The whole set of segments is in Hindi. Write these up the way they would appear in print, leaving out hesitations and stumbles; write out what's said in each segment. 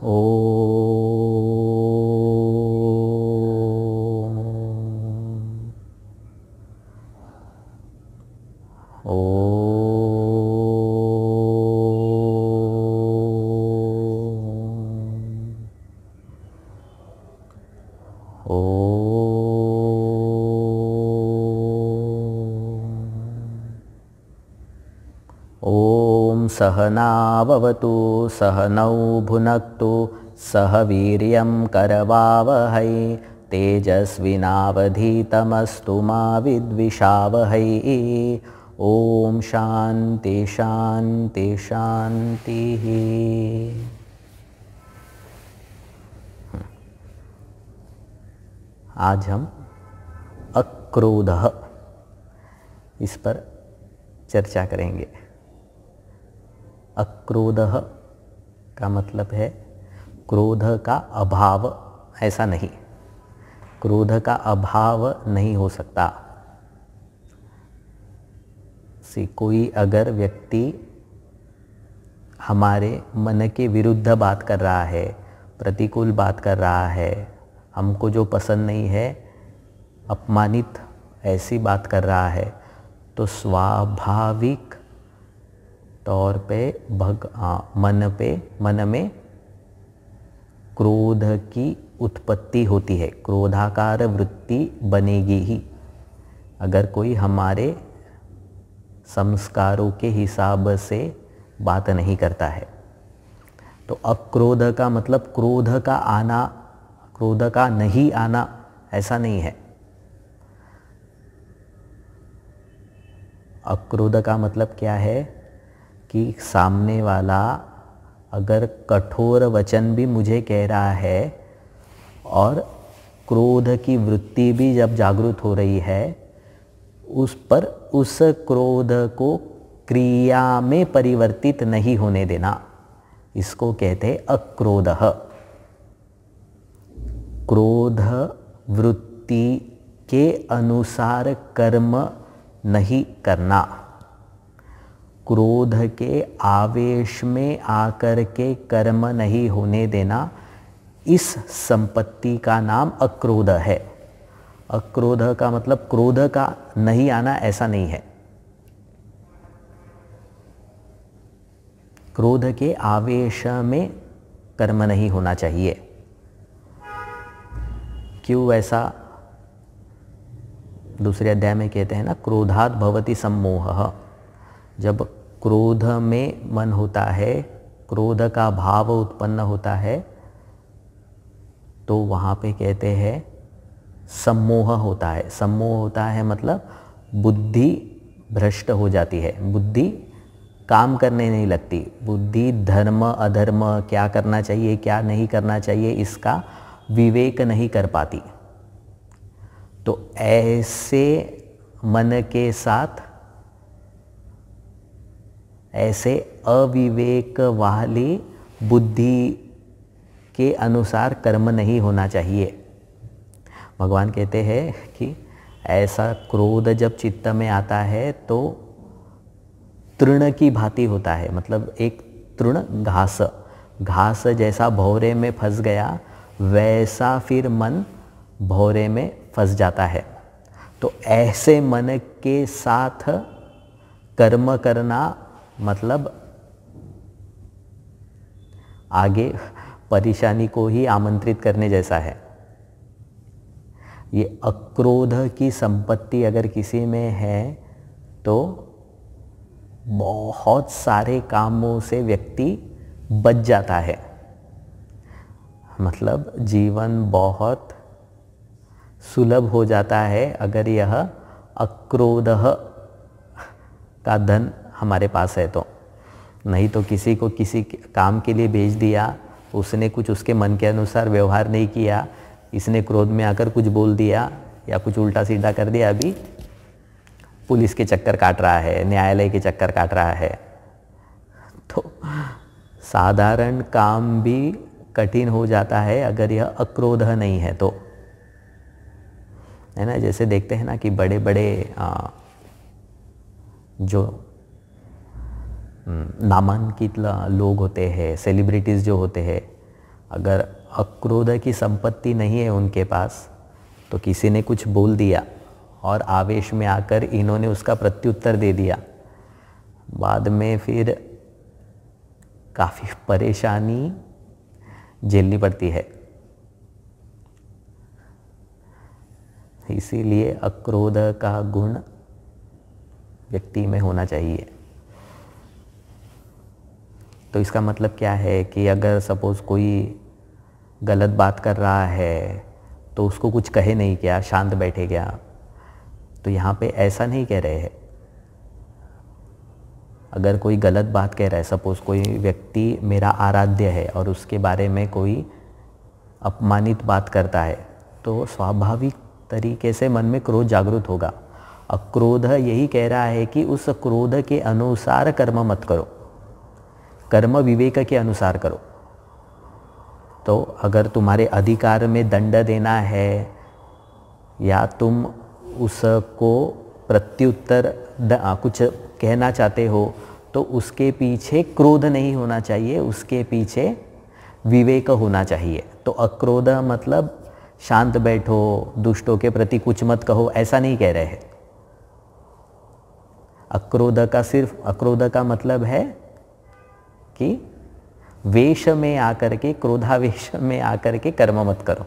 ॐ सहनाववतु सहनौ भुनक्तु सह वीर्यं करवावहै तेजस्विनावधीतमस्तु मा विद्विषावहै। ॐ शान्ति शान्ति शान्तिः। आज हम अक्रोधः इस पर चर्चा करेंगे। अक्रोधः का मतलब है क्रोध का अभाव, ऐसा नहीं। क्रोध का अभाव नहीं हो सकता। कोई अगर व्यक्ति हमारे मन के विरुद्ध बात कर रहा है, प्रतिकूल बात कर रहा है, हमको जो पसंद नहीं है, अपमानित ऐसी बात कर रहा है, तो स्वाभाविक तौर पे मन में क्रोध की उत्पत्ति होती है, क्रोधाकार वृत्ति बनेगी ही। अगर कोई हमारे संस्कारों के हिसाब से बात नहीं करता है, तो अक्रोध का मतलब क्रोध का आना, क्रोध का नहीं आना, ऐसा नहीं है। अक्रोध का मतलब क्या है कि सामने वाला अगर कठोर वचन भी मुझे कह रहा है और क्रोध की वृत्ति भी जब जागृत हो रही है, उस पर उस क्रोध को क्रिया में परिवर्तित नहीं होने देना, इसको कहते हैं अक्रोधः। क्रोध वृत्ति के अनुसार कर्म नहीं करना, क्रोध के आवेश में आकर के कर्म नहीं होने देना, इस संपत्ति का नाम अक्रोध है। अक्रोध का मतलब क्रोध का नहीं आना, ऐसा नहीं है। क्रोध के आवेश में कर्म नहीं होना चाहिए। क्यों ऐसा? दूसरे अध्याय में कहते हैं ना, क्रोधात् भवति सम्मोहः। जब क्रोध में मन होता है, क्रोध का भाव उत्पन्न होता है, तो वहाँ पे कहते हैं सम्मोह होता है। सम्मोह होता है मतलब बुद्धि भ्रष्ट हो जाती है, बुद्धि काम करने नहीं लगती, बुद्धि धर्म अधर्म, क्या करना चाहिए क्या नहीं करना चाहिए, इसका विवेक नहीं कर पाती। तो ऐसे मन के साथ ऐसे अविवेक वाली बुद्धि के अनुसार कर्म नहीं होना चाहिए। भगवान कहते हैं कि ऐसा क्रोध जब चित्त में आता है तो तृण की भांति होता है। मतलब एक तृण घास जैसा भौरे में फंस गया, वैसा फिर मन भौरे में फंस जाता है। तो ऐसे मन के साथ कर्म करना मतलब आगे परेशानी को ही आमंत्रित करने जैसा है। ये अक्रोध की संपत्ति अगर किसी में है तो बहुत सारे कामों से व्यक्ति बच जाता है। मतलब जीवन बहुत सुलभ हो जाता है अगर यह अक्रोध का धन हमारे पास है तो। नहीं तो किसी को किसी काम के लिए भेज दिया, उसने कुछ उसके मन के अनुसार व्यवहार नहीं किया, इसने क्रोध में आकर कुछ बोल दिया या कुछ उल्टा सीधा कर दिया, अभी पुलिस के चक्कर काट रहा है, न्यायालय के चक्कर काट रहा है। तो साधारण काम भी कठिन हो जाता है अगर यह अक्रोध नहीं है तो, है ना। जैसे देखते हैं ना कि बड़े बड़े जो नामांकित लोग होते हैं, सेलिब्रिटीज़ जो होते हैं, अगर अक्रोध की संपत्ति नहीं है उनके पास, तो किसी ने कुछ बोल दिया और आवेश में आकर इन्होंने उसका प्रत्युत्तर दे दिया, बाद में फिर काफ़ी परेशानी झेलनी पड़ती है। इसीलिए अक्रोध का गुण व्यक्ति में होना चाहिए। तो इसका मतलब क्या है कि अगर सपोज़ कोई गलत बात कर रहा है तो उसको कुछ कहे नहीं, क्या शांत बैठे गया, तो यहाँ पे ऐसा नहीं कह रहे हैं। अगर कोई गलत बात कह रहा है, सपोज़ कोई व्यक्ति मेरा आराध्य है और उसके बारे में कोई अपमानित बात करता है, तो स्वाभाविक तरीके से मन में क्रोध जागृत होगा। अक्रोध यही कह रहा है कि उस क्रोध के अनुसार कर्म मत करो, कर्म विवेक के अनुसार करो। तो अगर तुम्हारे अधिकार में दंड देना है या तुम उसको प्रत्युत्तर कुछ कहना चाहते हो, तो उसके पीछे क्रोध नहीं होना चाहिए, उसके पीछे विवेक होना चाहिए। तो अक्रोध मतलब शांत बैठो, दुष्टों के प्रति कुछ मत कहो, ऐसा नहीं कह रहे हैं। अक्रोध का मतलब है कि वेश में आकर के, क्रोधावेश में आकर के कर्म मत करो।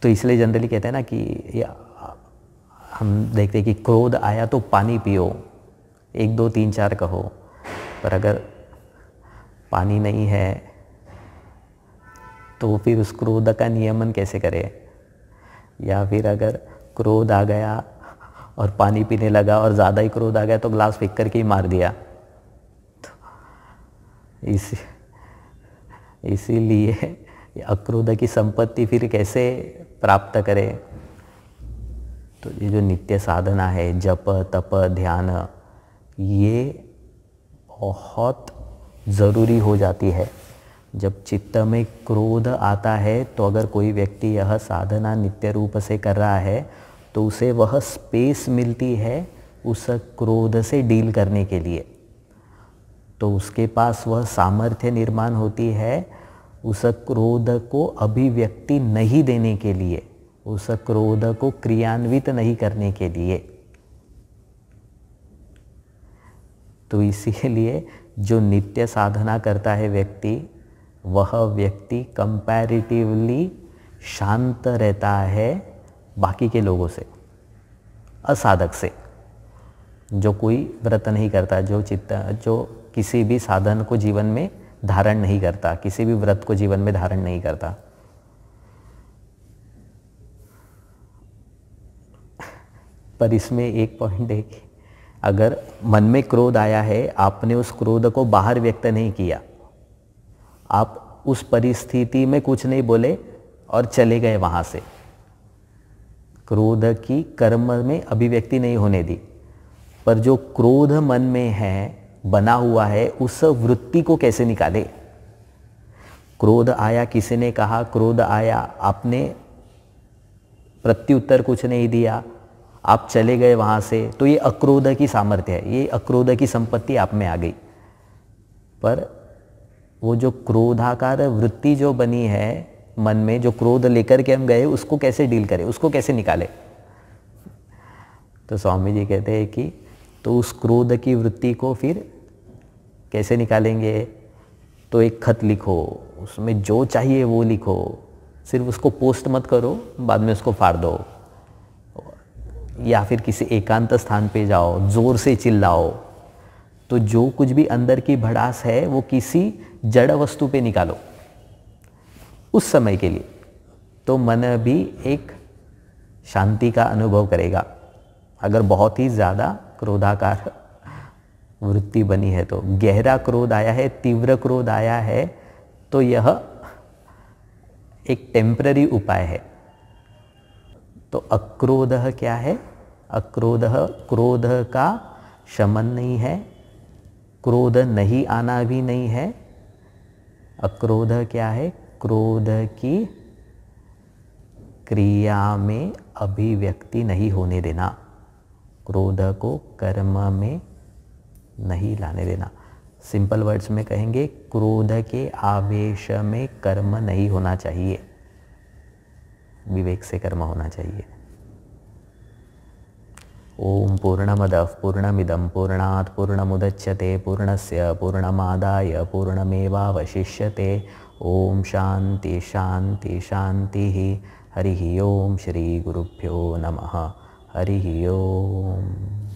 तो इसलिए जनरली कहते हैं ना कि हम देखते हैं कि क्रोध आया तो पानी पियो, 1 2 3 4 कहो, पर अगर पानी नहीं है तो फिर उस क्रोध का नियमन कैसे करें? या फिर अगर क्रोध आ गया और पानी पीने लगा और ज़्यादा ही क्रोध आ गया तो ग्लास फेंक करके ही मार दिया, तो इसीलिए अक्रोध की संपत्ति फिर कैसे प्राप्त करें? तो ये जो नित्य साधना है, जप तप ध्यान, ये बहुत ज़रूरी हो जाती है। जब चित्त में क्रोध आता है तो अगर कोई व्यक्ति यह साधना नित्य रूप से कर रहा है तो उसे वह स्पेस मिलती है उस क्रोध से डील करने के लिए। तो उसके पास वह सामर्थ्य निर्माण होती है उस क्रोध को अभिव्यक्ति नहीं देने के लिए, उस क्रोध को क्रियान्वित नहीं करने के लिए। तो इसीलिए जो नित्य साधना करता है व्यक्ति, वह व्यक्ति कंपैरेटिवली शांत रहता है बाकी के लोगों से, असाधक से, जो कोई व्रत नहीं करता, जो किसी भी साधन को जीवन में धारण नहीं करता, किसी भी व्रत को जीवन में धारण नहीं करता। पर इसमें एक पॉइंट है कि अगर मन में क्रोध आया है, आपने उस क्रोध को बाहर व्यक्त नहीं किया, आप उस परिस्थिति में कुछ नहीं बोले और चले गए वहाँ से, क्रोध की कर्म में अभिव्यक्ति नहीं होने दी, पर जो क्रोध मन में है, बना हुआ है, उस वृत्ति को कैसे निकाले? क्रोध आया, किसी ने कहा, क्रोध आया, आपने प्रत्युत्तर कुछ नहीं दिया, आप चले गए वहाँ से, तो ये अक्रोध की सामर्थ्य है, ये अक्रोध की संपत्ति आप में आ गई। पर वो जो क्रोधाकार वृत्ति जो बनी है मन में, जो क्रोध लेकर के हम गए, उसको कैसे डील करें, उसको कैसे निकाले? तो स्वामी जी कहते हैं कि तो उस क्रोध की वृत्ति को फिर कैसे निकालेंगे? तो एक खत लिखो, उसमें जो चाहिए वो लिखो, सिर्फ उसको पोस्ट मत करो, बाद में उसको फाड़ दो। या फिर किसी एकांत स्थान पे जाओ, ज़ोर से चिल्लाओ, तो जो कुछ भी अंदर की भड़ास है वो किसी जड़ वस्तु पे निकालो उस समय के लिए, तो मन भी एक शांति का अनुभव करेगा। अगर बहुत ही ज़्यादा क्रोधाकार वृत्ति बनी है, तो गहरा क्रोध आया है, तीव्र क्रोध आया है, तो यह एक टेम्पररी उपाय है। तो अक्रोध क्या है? अक्रोध क्रोध का शमन नहीं है, क्रोध नहीं आना भी नहीं है। अक्रोध क्या है? क्रोध की क्रिया में अभिव्यक्ति नहीं होने देना, क्रोध को कर्म में नहीं लाने देना। सिंपल वर्ड्स में कहेंगे, क्रोध के आवेश में कर्म नहीं होना चाहिए, विवेक से कर्म होना चाहिए। ओम पूर्णमदः पूर्णमिदं पूर्णात् पूर्णमुदच्यते पूर्णस्य पूर्णमादाय पूर्णमेवावशिष्यते। ओम शांति शांति शांति। हरिः ओम। श्री गुरुभ्यो नमः। हरिः ओम।